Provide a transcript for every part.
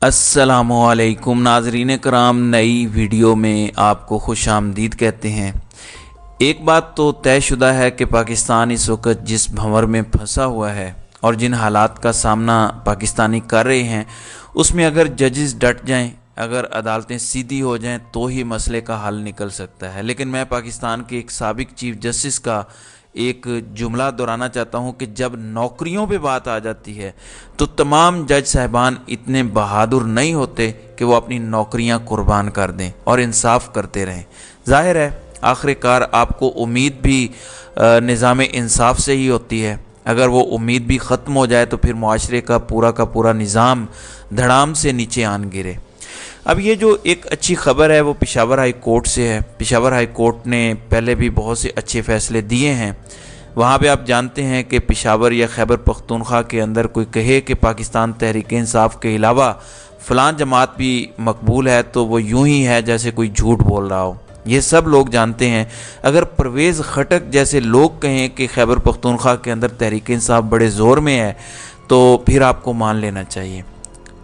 अस्सलामुअलैकुम नाजरीन कराम, नई वीडियो में आपको खुश आमदीद कहते हैं। एक बात तो तयशुदा है कि पाकिस्तान इस वक्त जिस भंवर में फंसा हुआ है और जिन हालात का सामना पाकिस्तानी कर रहे हैं, उसमें अगर जजेस डट जाएं, अगर अदालतें सीधी हो जाएं तो ही मसले का हल निकल सकता है। लेकिन मैं पाकिस्तान के एक साबिक चीफ जस्टिस का एक जुमला दोहराना चाहता हूं कि जब नौकरियों पे बात आ जाती है तो तमाम जज साहिबान इतने बहादुर नहीं होते कि वो अपनी नौकरियां कुर्बान कर दें और इंसाफ करते रहें। जाहिर है आखिरकार आपको उम्मीद भी निज़ाम इंसाफ से ही होती है। अगर वो उम्मीद भी ख़त्म हो जाए तो फिर मुआशरे का पूरा निज़ाम धड़ाम से नीचे आन गिरे। अब ये जो एक अच्छी खबर है वो पेशावर हाई कोर्ट से है। पेशावर हाई कोर्ट ने पहले भी बहुत से अच्छे फ़ैसले दिए हैं। वहाँ पे आप जानते हैं कि पेशावर या खैबर पख्तूनख्वा के अंदर कोई कहे कि पाकिस्तान तहरीक इंसाफ के अलावा फ़लाँ जमात भी मकबूल है तो वो यूं ही है जैसे कोई झूठ बोल रहा हो। ये सब लोग जानते हैं। अगर परवेज़ खटक जैसे लोग कहें कि खैबर पख्तूनख्वा के अंदर तहरीक इंसाफ बड़े ज़ोर में है तो फिर आपको मान लेना चाहिए।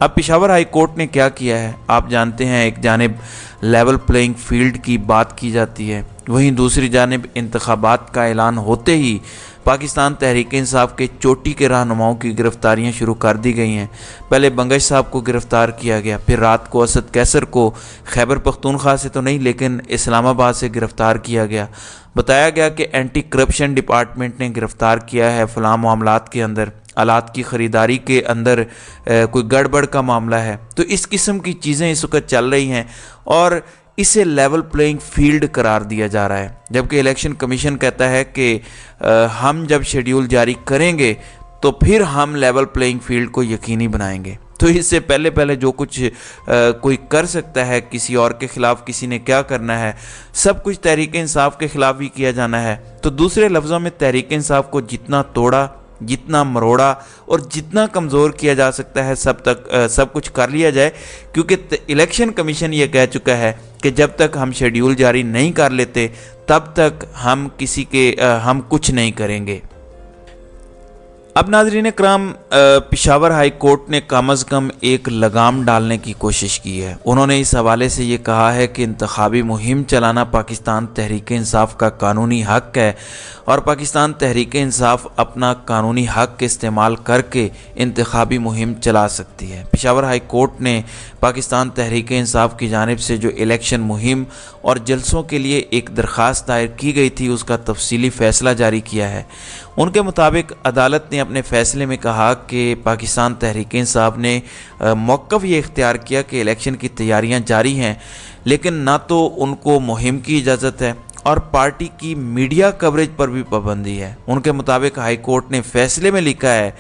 अब पेशावर हाई कोर्ट ने क्या किया है आप जानते हैं। एक जानिब लेवल प्लेइंग फील्ड की बात की जाती है, वहीं दूसरी जानिब इंतखाबात का ऐलान होते ही पाकिस्तान तहरीक इंसाफ के चोटी के रहनुमाओं की गिरफ्तारियां शुरू कर दी गई हैं। पहले बंगश साहब को गिरफ़्तार किया गया, फिर रात को असद कैसर को खैबर पख्तूनख्वा से तो नहीं लेकिन इस्लामाबाद से गिरफ़्तार किया गया। बताया गया कि एंटी करप्शन डिपार्टमेंट ने गिरफ़्तार किया है। फ़लाँ मामलात के अंदर आलात की ख़रीदारी के अंदर कोई गड़बड़ का मामला है। तो इस किस्म की चीज़ें इस वक्त चल रही हैं और इसे लेवल प्लेइंग फील्ड करार दिया जा रहा है। जबकि इलेक्शन कमीशन कहता है कि हम जब शेड्यूल जारी करेंगे तो फिर हम लेवल प्लेइंग फील्ड को यकीनी बनाएंगे। तो इससे पहले जो कुछ कोई कर सकता है, किसी और के ख़िलाफ़ किसी ने क्या करना है, सब कुछ तहरीक इंसाफ के ख़िलाफ़ ही किया जाना है। तो दूसरे लफ्ज़ों में तहरीक इंसाफ को जितना तोड़ा, जितना मरोड़ा और जितना कमज़ोर किया जा सकता है सब कुछ कर लिया जाए, क्योंकि इलेक्शन कमीशन ये कह चुका है कि जब तक हम शेड्यूल जारी नहीं कर लेते तब तक हम हम कुछ नहीं करेंगे। अब नाज़रीन कराम, पेशावर हाई कोर्ट ने कम अज़ कम एक लगाम डालने की कोशिश की है। उन्होंने इस हवाले से ये कहा है कि इंतखाबी मुहिम चलाना पाकिस्तान तहरीक इंसाफ का कानूनी हक़ है और पाकिस्तान तहरीक इंसाफ अपना कानूनी हक़ इस्तेमाल करके इंतखाबी मुहिम चला सकती है। पेशावर हाई कोर्ट ने पाकिस्तान तहरीक इंसाफ की जानिब से जो इलेक्शन मुहिम और जलसों के लिए एक दरख्वास्त दायर की गई थी उसका तफसीली फ़ैसला जारी किया है। उनके मुताबिक अदालत ने अपने फ़ैसले में कहा कि पाकिस्तान तहरीक इंसाफ ने मौक़िफ़ ये इख्तियार किया कि इलेक्शन की तैयारियां जारी हैं, लेकिन ना तो उनको मुहिम की इजाज़त है और पार्टी की मीडिया कवरेज पर भी पाबंदी है। उनके मुताबिक हाई कोर्ट ने फ़ैसले में लिखा है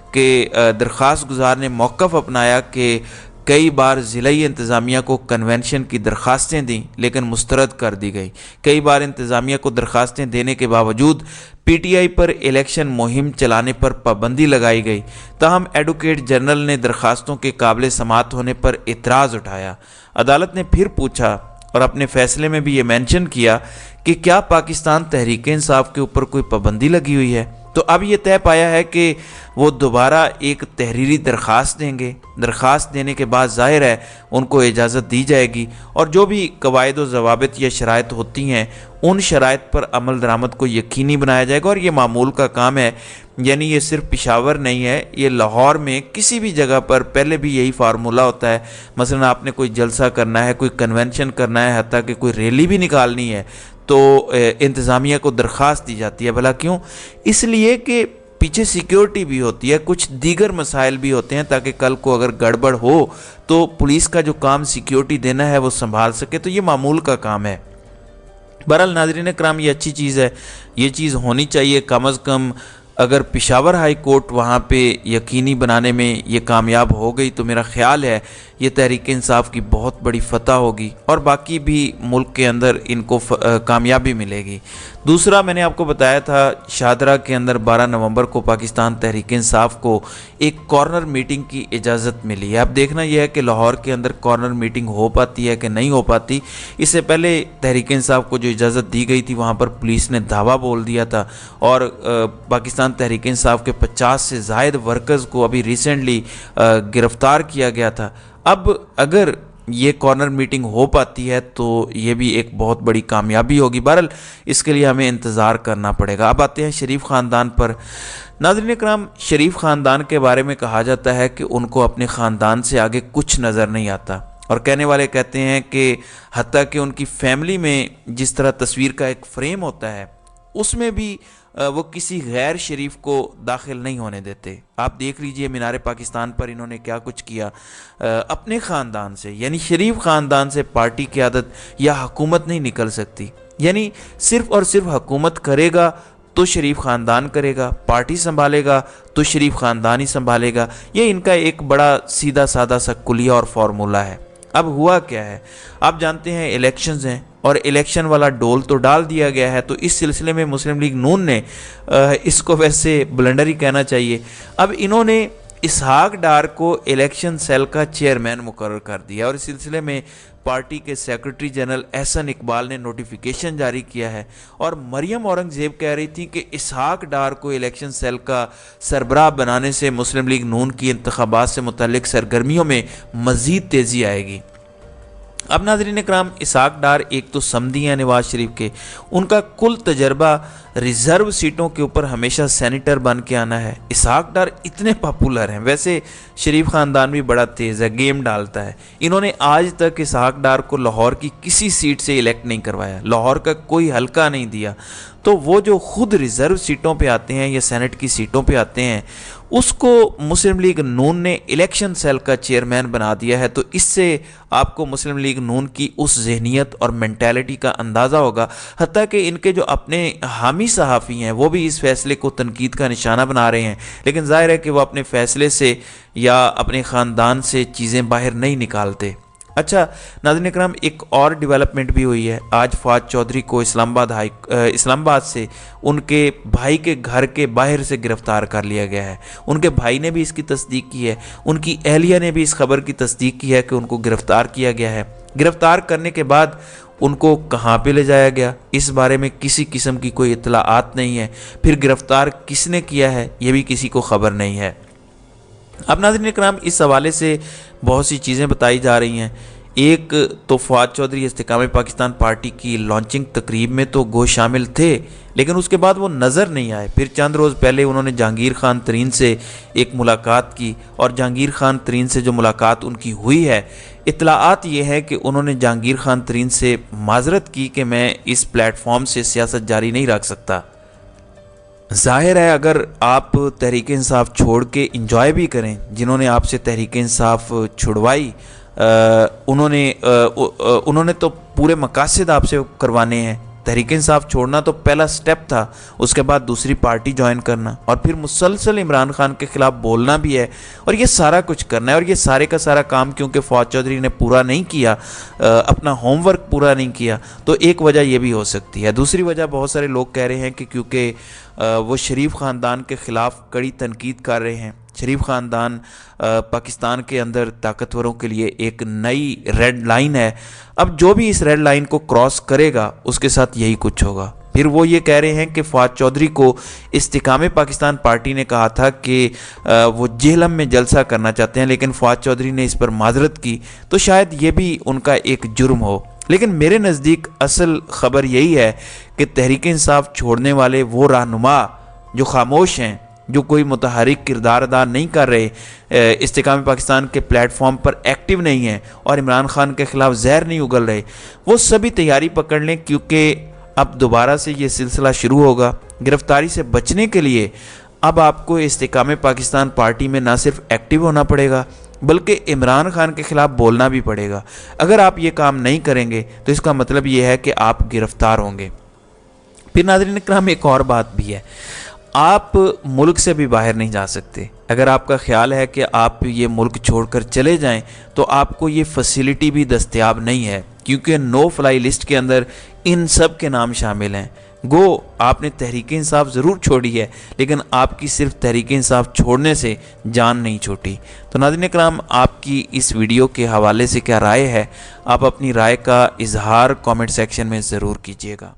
कि दरख्वास्त गुजार ने मौक़िफ़ अपनाया कि कई बार ज़िलाई इंतज़ामिया को कन्वेंशन की दरख्वास्तें दी लेकिन मुस्तरद कर दी गई। कई बार इंतज़ामिया को दरख्वास्तें देने के बावजूद पीटीआई पर इलेक्शन मुहिम चलाने पर पाबंदी लगाई गई। ताहम एडवोकेट जनरल ने दरख्वास्तों के काबिल समाअत होने पर इतराज़ उठाया। अदालत ने फिर पूछा और अपने फ़ैसले में भी ये मेंशन किया कि क्या पाकिस्तान तहरीक इंसाफ के ऊपर कोई पाबंदी लगी हुई है। तो अब ये तय पाया है कि वो दोबारा एक तहरीरी दरख्वास्त देंगे। दरख्वास्त देने के बाद ज़ाहिर है उनको इजाज़त दी जाएगी और जो भी कवायद व ज़वाबित या शराइत होती हैं उन शराइत पर अमल दरामद को यकीनी बनाया जाएगा। और ये मामूल का काम है, यानी ये सिर्फ पेशावर नहीं है, ये लाहौर में किसी भी जगह पर पहले भी यही फार्मूला होता है। मसलन आपने कोई जलसा करना है, कोई कन्वेंशन करना है, हत्ता कि कोई रैली भी निकालनी है तो इंतज़ामिया को दरख्वास्त दी जाती है। भला क्यों? इसलिए कि पीछे सिक्योरिटी भी होती है, कुछ दीगर मसाइल भी होते हैं ताकि कल को अगर गड़बड़ हो तो पुलिस का जो काम सिक्योरिटी देना है वो संभाल सके। तो ये मामूल का काम है। बहरहाल नाज़रीन कराम, ये अच्छी चीज़ है, ये चीज़ होनी चाहिए। कम अज़ कम अगर पेशावर हाई कोर्ट वहाँ पे यकीनी बनाने में ये कामयाब हो गई तो मेरा ख़्याल है ये तहरीक इंसाफ की बहुत बड़ी फ़तह होगी और बाकी भी मुल्क के अंदर इनको कामयाबी मिलेगी। दूसरा, मैंने आपको बताया था शाहदरा के अंदर 12 नवंबर को पाकिस्तान तहरीक इंसाफ को एक कॉर्नर मीटिंग की इजाज़त मिली है। अब देखना यह है कि लाहौर के अंदर कॉर्नर मीटिंग हो पाती है कि नहीं हो पाती। इससे पहले तहरीक इंसाफ को जो इजाज़त दी गई थी वहाँ पर पुलिस ने धावा बोल दिया था और पाकिस्तान तहरीक इंसाफ के 50 से ज़ायद वर्कर्स को अभी रिसेंटली गिरफ़्तार किया गया था। अब अगर ये कॉर्नर मीटिंग हो पाती है तो ये भी एक बहुत बड़ी कामयाबी होगी। बहरहाल इसके लिए हमें इंतज़ार करना पड़ेगा। अब आते हैं शरीफ ख़ानदान पर। नाज़रीन इकराम, शरीफ ख़ानदान के बारे में कहा जाता है कि उनको अपने ख़ानदान से आगे कुछ नज़र नहीं आता और कहने वाले कहते हैं कि हत्ता कि उनकी फैमिली में जिस तरह तस्वीर का एक फ्रेम होता है उसमें भी वो किसी गैर शरीफ को दाखिल नहीं होने देते। आप देख लीजिए मीनार पाकिस्तान पर इन्होंने क्या कुछ किया। अपने ख़ानदान से यानी शरीफ ख़ानदान से पार्टी क़यादत या हुकूमत नहीं निकल सकती, यानी सिर्फ़ और सिर्फ हुकूमत करेगा तो शरीफ ख़ानदान करेगा, पार्टी संभालेगा तो शरीफ ख़ानदान ही संभालेगा। ये इनका एक बड़ा सीधा सादा सा कुलिया और फार्मूला है। अब हुआ क्या है, आप जानते हैं इलेक्शंस हैं और इलेक्शन वाला डोल तो डाल दिया गया है। तो इस सिलसिले में मुस्लिम लीग नून ने इसको वैसे ब्लंडर ही कहना चाहिए, अब इन्होंने इसहाक डार को इलेक्शन सेल का चेयरमैन मुकर्रर कर दिया और इस सिलसिले में पार्टी के सेक्रेटरी जनरल एहसन इकबाल ने नोटिफिकेशन जारी किया है। और मरियम औरंगज़ेब कह रही थी कि इसहाक डार को इलेक्शन सेल का सरबराह बनाने से मुस्लिम लीग नून की इंतखाबात से मुतल्लिक सरगर्मियों में मज़ीद तेज़ी आएगी। अब नाज़रीन इकराम, इसहाक डार एक तो समधी हैं नवाज शरीफ के, उनका कुल तजर्बा रिज़र्व सीटों के ऊपर हमेशा सेनेटर बन के आना है। इसहाक डार इतने पॉपुलर हैं, वैसे शरीफ ख़ानदान भी बड़ा तेज़ है, गेम डालता है। इन्होंने आज तक इसहाक डार को लाहौर की किसी सीट से इलेक्ट नहीं करवाया, लाहौर का कोई हल्का नहीं दिया। तो वो जो खुद रिज़र्व सीटों पे आते हैं या सेनेट की सीटों पे आते हैं उसको मुस्लिम लीग नून ने इलेक्शन सेल का चेयरमैन बना दिया है। तो इससे आपको मुस्लिम लीग नून की उस जहनीत और मेंटालिटी का अंदाज़ा होगा। हत्ता कि इनके जो अपने हामी सहाफ़ी हैं वो भी इस फैसले को तनकीद का निशाना बना रहे हैं, लेकिन ज़ाहिर है कि वो अपने फ़ैसले से या अपने ख़ानदान से चीज़ें बाहर नहीं निकालते। अच्छा नाज़रीन इकराम, एक और डेवलपमेंट भी हुई है। आज फवाद चौधरी को इस्लामाबाद से उनके भाई के घर के बाहर से गिरफ़्तार कर लिया गया है। उनके भाई ने भी इसकी तस्दीक की है, उनकी अहलिया ने भी इस खबर की तस्दीक की है कि उनको गिरफ़्तार किया गया है। गिरफ़्तार करने के बाद उनको कहाँ पे ले जाया गया इस बारे में किसी किस्म की कोई इत्तलाआत नहीं है। फिर गिरफ़्तार किसने किया है ये भी किसी को ख़बर नहीं है। अब नाज़रीन इकराम, इस हवाले से बहुत सी चीज़ें बताई जा रही हैं। एक तो फवाद चौधरी इस्तेकाम पाकिस्तान पार्टी की लॉन्चिंग तकरीब में तो गो शामिल थे, लेकिन उसके बाद वो नज़र नहीं आए। फिर चंद रोज़ पहले उन्होंने जहांगीर खान तरीन से एक मुलाकात की और जहांगीर खान तरीन से जो मुलाकात उनकी हुई है, इत्तलाआत ये है कि उन्होंने जहांगीर खान तरीन से माजरत की कि मैं इस प्लेटफॉर्म से सियासत जारी नहीं रख सकता। ज़ाहिर है अगर आप तहरीक इंसाफ छोड़ के इंजॉय भी करें, जिन्होंने आपसे तहरीक इंसाफ छुड़वाई उन्होंने तो पूरे मकासद आपसे करवाने हैं। तहरीक इंसाफ छोड़ना तो पहला स्टेप था, उसके बाद दूसरी पार्टी ज्वाइन करना और फिर मुसलसल इमरान खान के ख़िलाफ़ बोलना भी है और ये सारा कुछ करना है। और ये सारे का सारा काम क्योंकि फवाद चौधरी ने पूरा नहीं किया, अपना होमवर्क पूरा नहीं किया, तो एक वजह ये भी हो सकती है। दूसरी वजह बहुत सारे लोग कह रहे हैं कि क्योंकि वो शरीफ ख़ानदान के ख़िलाफ़ कड़ी तनकीद कर रहे हैं। शरीफ ख़ानदान पाकिस्तान के अंदर ताकतवरों के लिए एक नई रेड लाइन है। अब जो भी इस रेड लाइन को क्रॉस करेगा उसके साथ यही कुछ होगा। फिर वो ये कह रहे हैं कि फवाद चौधरी को इस्तिकाम पाकिस्तान पार्टी ने कहा था कि वो जेहलम में जलसा करना चाहते हैं, लेकिन फवाद चौधरी ने इस पर माजरत की, तो शायद ये भी उनका एक जुर्म हो। लेकिन मेरे नज़दीक असल ख़बर यही है कि तहरीक इंसाफ छोड़ने वाले वो रहनुमा जो खामोश हैं, जो कोई मुतहरिक किरदार अदा नहीं कर रहे, इस्तिकाम पाकिस्तान के प्लेटफॉर्म पर एक्टिव नहीं हैं और इमरान खान के ख़िलाफ़ जहर नहीं उगल रहे, वो सभी तैयारी पकड़ लें क्योंकि अब दोबारा से ये सिलसिला शुरू होगा। गिरफ्तारी से बचने के लिए अब आपको इस्तिकाम पाकिस्तान पार्टी में ना सिर्फ एक्टिव होना पड़ेगा बल्कि इमरान खान के ख़िलाफ़ बोलना भी पड़ेगा। अगर आप ये काम नहीं करेंगे तो इसका मतलब ये है कि आप गिरफ़्तार होंगे। फिर नाज़रीन इकराम, एक और बात भी है, आप मुल्क से भी बाहर नहीं जा सकते। अगर आपका ख्याल है कि आप ये मुल्क छोड़कर चले जाएं तो आपको ये फैसिलिटी भी दस्तयाब नहीं है, क्योंकि नो फ्लाई लिस्ट के अंदर इन सब के नाम शामिल हैं। गो आपने तहरीक इंसाफ ज़रूर छोड़ी है, लेकिन आपकी सिर्फ तहरीक इंसाफ छोड़ने से जान नहीं छूटी। तो नाज़रीन इकराम, आपकी इस वीडियो के हवाले से क्या राय है? आप अपनी राय का इजहार कमेंट सेक्शन में ज़रूर कीजिएगा।